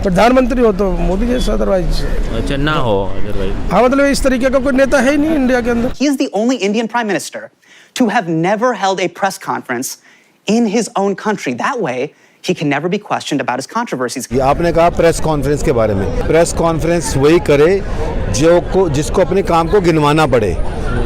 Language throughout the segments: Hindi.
प्रधानमंत्री हो तो मोदी जैसा, अदरवाइज अच्छा ना हो अदरवाइज। हाँ मतलब इस तरीके का कोई नेता है ही नहीं इंडिया के अंदर। He is the only Indian prime minister to have never held a press conference in his own country. That way, he can never be questioned about his controversies. ये आपने कहा प्रेस कॉन्फ्रेंस के बारे में, प्रेस कॉन्फ्रेंस वही करे जिसको अपने काम को गिनवाना पड़े।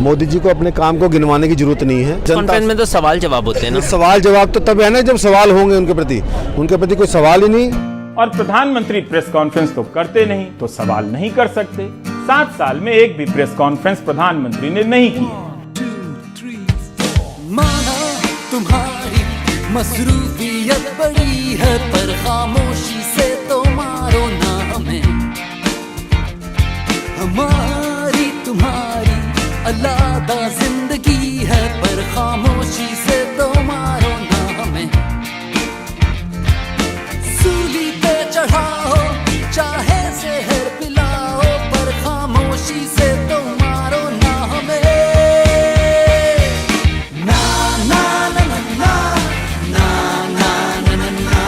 मोदी जी को अपने काम को गिनवाने की जरूरत नहीं है। कॉन्फ्रेंस में तो सवाल जवाब होते हैं ना। सवाल जवाब तो तब है ना जब सवाल होंगे उनके प्रति कोई सवाल ही नहीं। और प्रधानमंत्री प्रेस कॉन्फ्रेंस तो करते नहीं तो सवाल नहीं कर सकते। 7 साल में एक भी प्रेस कॉन्फ्रेंस प्रधानमंत्री ने नहीं की है। माना तुम्हारी मसरूफियत बड़ी है, पर खामोशी से तो मारो ना हमें। हमारी तुम्हारी अलादा जिंदगी है, पर खामोशी से तो मारो ना हमें। सूली पे चढ़ाओ चाहे जहर पिलाओ, पर खामोशी से तो मारो ना हमें। ना ना ना ना ना ना ना ना ना,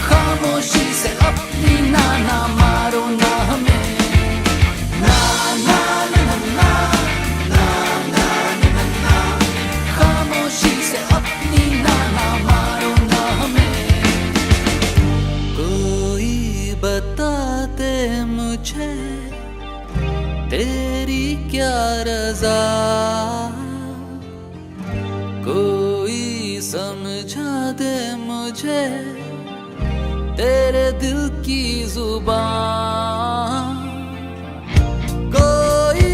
खामोशी से अपनी ना ना मारो ना हमें। ना ना ना ना ना ना ना ना, खामोशी से अपनी ना ना मारो ना हमें। कोई बता दे मुझे तेरी क्या रज़ा, कोई समझा दे मुझे तेरे दिल की जुबान। कोई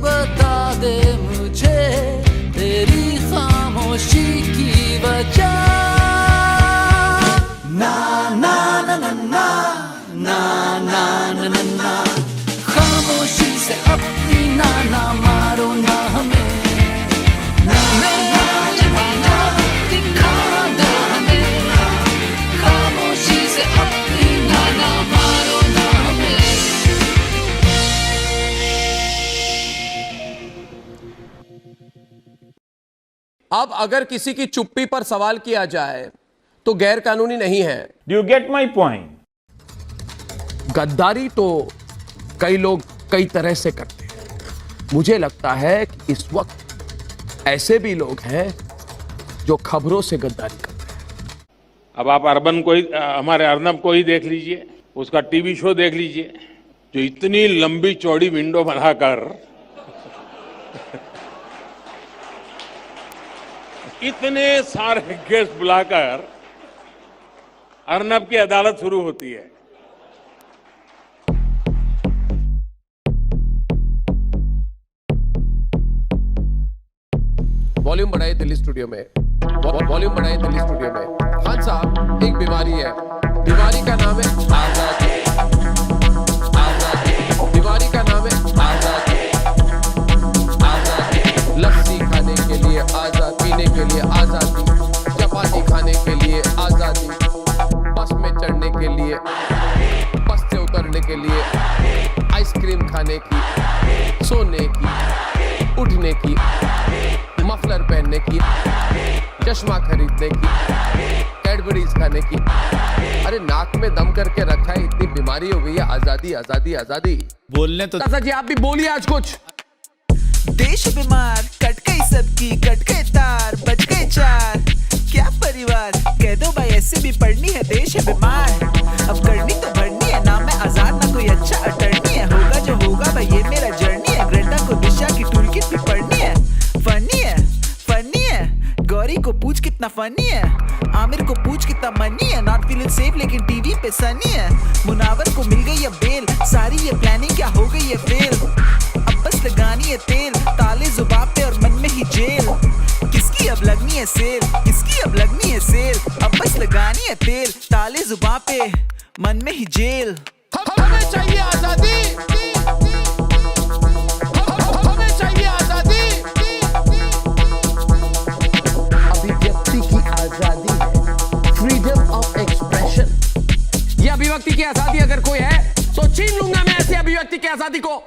बता दे मुझे तेरी खामोशी की वजह। ना ना ना ना ना ना ना ना ना ना, खामोशी से अपनी ना ना मारो ना हमें। ना ना ना ना, दिखा दो हमें, खामोशी से अपनी ना ना मारो ना हमें। अब अगर किसी की चुप्पी पर सवाल किया जाए तो गैर कानूनी नहीं है। Do you get my point? गद्दारी तो कई लोग कई तरह से करते हैं। मुझे लगता है कि इस वक्त ऐसे भी लोग हैं जो खबरों से गद्दारी करते हैं। अब आप हमारे अर्नब को ही देख लीजिए, उसका टीवी शो देख लीजिए, जो इतनी लंबी चौड़ी विंडो बनाकर इतने सारे गेस्ट बुलाकर अर्नब की अदालत शुरू होती है। वॉल्यूम बढ़ाइए दिल्ली स्टूडियो में, वॉल्यूम बढ़ाइए दिल्ली स्टूडियो में। खान साहब, एक बीमारी है, बीमारी का नाम है आजादी। आजादी, बीमारी का नाम है आजादी। आजादी, लस्सी खाने के लिए आजाद, पीने के लिए आजादी, चपाती खाने के लिए आजादी, बस में चढ़ने के लिए, बस से उतरने के लिए, आइसक्रीम खाने की, सोने की, उठने की, मफलर पहनने की, चश्मा खरीदने की, कैडबरीज खाने की। अरे नाक में दम करके रखा है, इतनी बीमारी हो गई है। आजादी आजादी आजादी बोलने तो दादा जी आप भी बोलिए आज कुछ। देश बीमार, कट गई सबकी, कट गए तार, बच गए 4। क्या परिवार, कह दो भाई ऐसे भी पढ़नी है, देश है बीमार। अब करनी तो भरनी है, नाम है आजाद, ना कोई अच्छा अटर्नी है। होगा जो होगा भाई ये मेरा जर्नी है, ग्रेटा को दिशा की टूल किट भी पढ़नी है। फनी है, फनी है, गौरी को पूछ कितना फनी है, आमिर को पूछ कितना मनी है। नॉट फीलिंग सेफ लेकिन टीवी पे सनी है। मुनावर को मिल गई है बेल, सारी ये प्लानिंग क्या हो गई है फेल। अब बस लगानी है तेल, ताले जुबान पे और मन में ही जेल। किसकी अब लगनी है सेल, किसकी अब लगनी है सेल। अब बस लगानी है तेल, ताले जुबान पे मन में ही जेल। हमें चाहिए आजादी, हमें चाहिए आजादी। अभिव्यक्ति की आजादी है, फ्रीडम ऑफ एक्सप्रेशन। ये अभिव्यक्ति की आजादी अगर कोई है तो छीन लूंगा मैं ऐसी अभिव्यक्ति की आजादी को।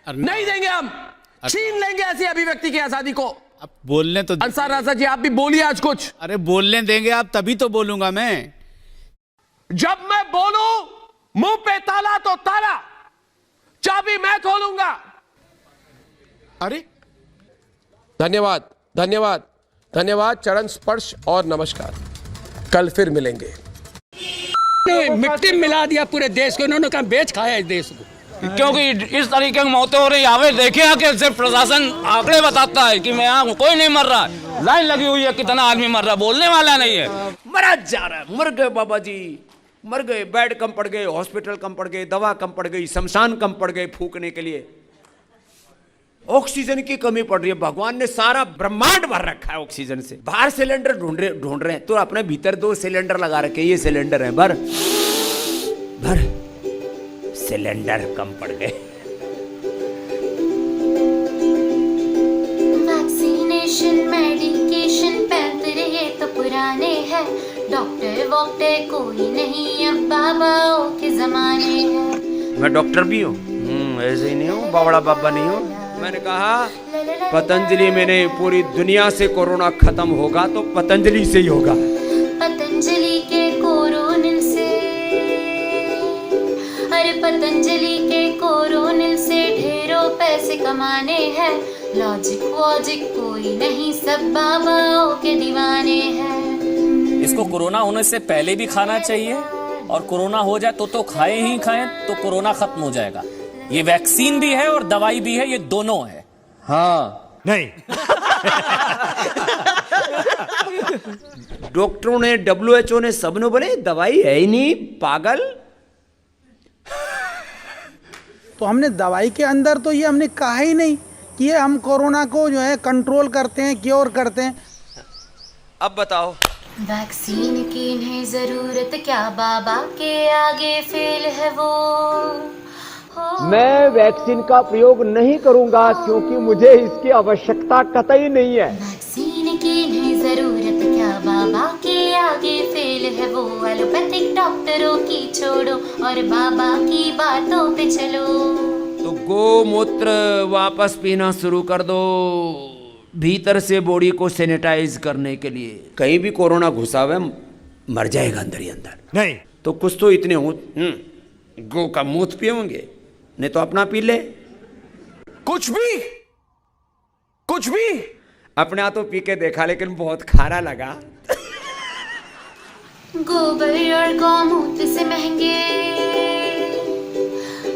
नहीं देंगे हम, छीन लेंगे ऐसी अभिव्यक्ति की आजादी को। अब बोलने तो अंसार राजा जी आप भी बोलिए आज कुछ। अरे बोलने देंगे आप तभी तो बोलूंगा मैं। जब मैं बोलूं मुंह पे ताला तो ताला, चाबी मैं खोलूंगा। अरे धन्यवाद धन्यवाद धन्यवाद, चरण स्पर्श और नमस्कार। कल फिर मिलेंगे। मिट्टी मिला दिया पूरे देश को, इन्होंने कहा बेच खाया इस देश को। क्योंकि इस तरीके की मौतें हो रही है, हमें देखिए कि सिर्फ प्रशासन आंकड़े बताता है कि मैं यहाँ कोई नहीं मर रहा है, लाइन लगी हुई है, कितना आदमी मर रहा है, बोलने वाला नहीं है। मरा जा रहा है, मर गए बाबा जी, मर गए, बेड कम पड़ गए, हॉस्पिटल कम पड़ गए, दवा कम पड़ गई, शमशान कम पड़ गए फूकने के लिए, ऑक्सीजन की कमी पड़ रही है। भगवान ने सारा ब्रह्मांड भर रखा है ऑक्सीजन से, बाहर सिलेंडर ढूंढ रहे हैं, तो अपने भीतर 2 सिलेंडर लगा रखे, ये सिलेंडर है, भर सिलेंडर कम पड़ गए। वैक्सीनेशन मेडिकेशन पैंतरे ये तो पुराने हैं, डॉक्टर वॉक्टर कोई नहीं अब बाबाओं के जमाने हैं। मैं डॉक्टर भी हूँ, ऐसे ही नहीं हूँ, बावड़ा बाबा नहीं हूँ। मैंने कहा पतंजलि में नहीं, पूरी दुनिया से कोरोना खत्म होगा तो पतंजलि से ही होगा। पतंजलि के कोरोनिल से, अरे पतंजलि के कोरोनिल से ढेरों पैसे कमाने हैं, लॉजिक वॉजिक कोई नहीं, सब बाबाओं के दीवाने हैं। इसको कोरोना होने से पहले भी खाना चाहिए, और कोरोना हो जाए तो खाए ही खाएं तो कोरोना खत्म हो जाएगा। ये वैक्सीन भी है और दवाई भी है, ये दोनों है। हाँ नहीं डॉक्टरों ने, WHO ने, सबने बोले दवाई है ही नहीं, पागल। तो हमने दवाई के अंदर तो ये हमने कहा ही नहीं कि ये हम कोरोना को जो है कंट्रोल करते हैं, क्योर करते हैं। अब बताओ वैक्सीन की इन्हें जरूरत क्या, बाबा के आगे फेल है वो। मैं वैक्सीन का प्रयोग नहीं करूंगा क्योंकि मुझे इसकी आवश्यकता कतई नहीं है। वैक्सीन की इन्हें जरूरत क्या, बाबा के आगे फेल है वो। एलोपैथिक डॉक्टरों की छोड़ो और बाबा की बातों पे चलो। तो गोमूत्र वापस पीना शुरू कर दो, भीतर से बॉडी को सैनिटाइज करने के लिए। कहीं भी कोरोना घुसा हुआ मर जाएगा अंदर ही अंदर। नहीं तो कुछ तो इतने हो, गो का मूत्र पियोगे, नहीं तो अपना पी ले। कुछ भी अपना तो पी के देखा, लेकिन बहुत खारा लगा। गोबर और गौमूत्र से महंगे,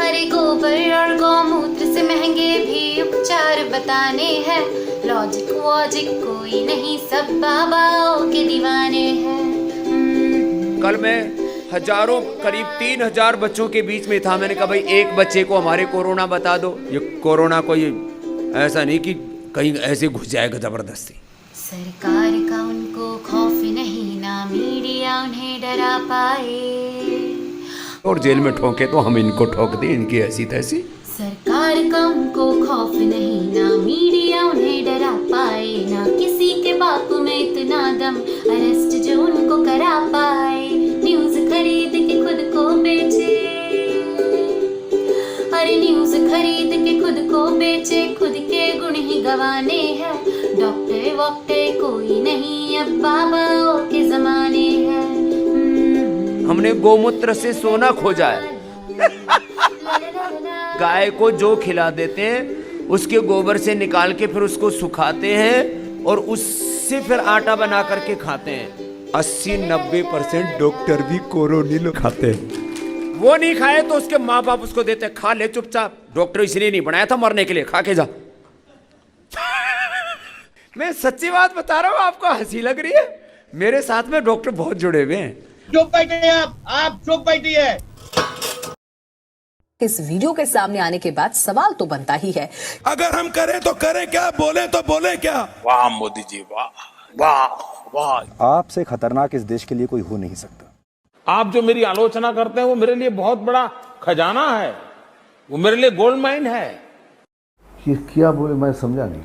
अरे गोबर और गौमूत्र से महंगे भी उपचार बताने हैं, लॉजिक वॉजिक कोई नहीं, सब बाबाओं के दीवाने हैं। कल मैं हजारों, करीब 3000 बच्चों के बीच में था। मैंने कहा भाई एक बच्चे को हमारे कोरोना बता दो। ये कोरोना को, ये ऐसा नहीं कि कहीं ऐसे घुस जाएगा जबरदस्ती। सरकार का उनको खौफ नहीं, ना मीडिया उन्हें डरा पाए, और जेल में ठोके तो हम इनको ठोक दें, इनकी ऐसी तैसी। सरकार का उनको खौफ नहीं, ना मीडिया उन्हें डरा पाए, ना किसी के बापू में इतना दम, अरेस्ट जो उनको करा पाए। न्यूज खरीद के खुद को बेचे, अरे न्यूज खरीद के खुद को बेचे, खुद के गुण ही गवाने हैं, डॉक्टर वॉक्टर कोई नहीं, अब बाबाओं के जमाने हैं। हमने गोमूत्र से सोना खोजा है। गाय को जो खिला देते हैं उसके गोबर से निकाल के फिर उसको सुखाते हैं और उससे फिर आटा बना करके खाते हैं। 80-90% डॉक्टर भी कोरोनिल खाते हैं। वो नहीं खाए तो उसके माँ बाप उसको देते, खा ले चुपचाप, डॉक्टर इसलिए नहीं बनाया था मरने के लिए, खा के जा। मैं सच्ची बात बता रहा हूँ, आपको हंसी लग रही है, मेरे साथ में डॉक्टर बहुत जुड़े हुए हैं। चुप बैठे आप चुप बैठिए। इस वीडियो के सामने आने के बाद सवाल तो बनता ही है, अगर हम करें तो करें क्या, बोले तो बोले क्या। वाह मोदी जी, वाह वाह वाह। आपसे खतरनाक इस देश के लिए कोई हो नहीं सकता। आप जो मेरी आलोचना करते हैं वो मेरे लिए बहुत बड़ा खजाना है, वो मेरे लिए गोल्ड माइन है। ये क्या बोले, मैं समझा नहीं।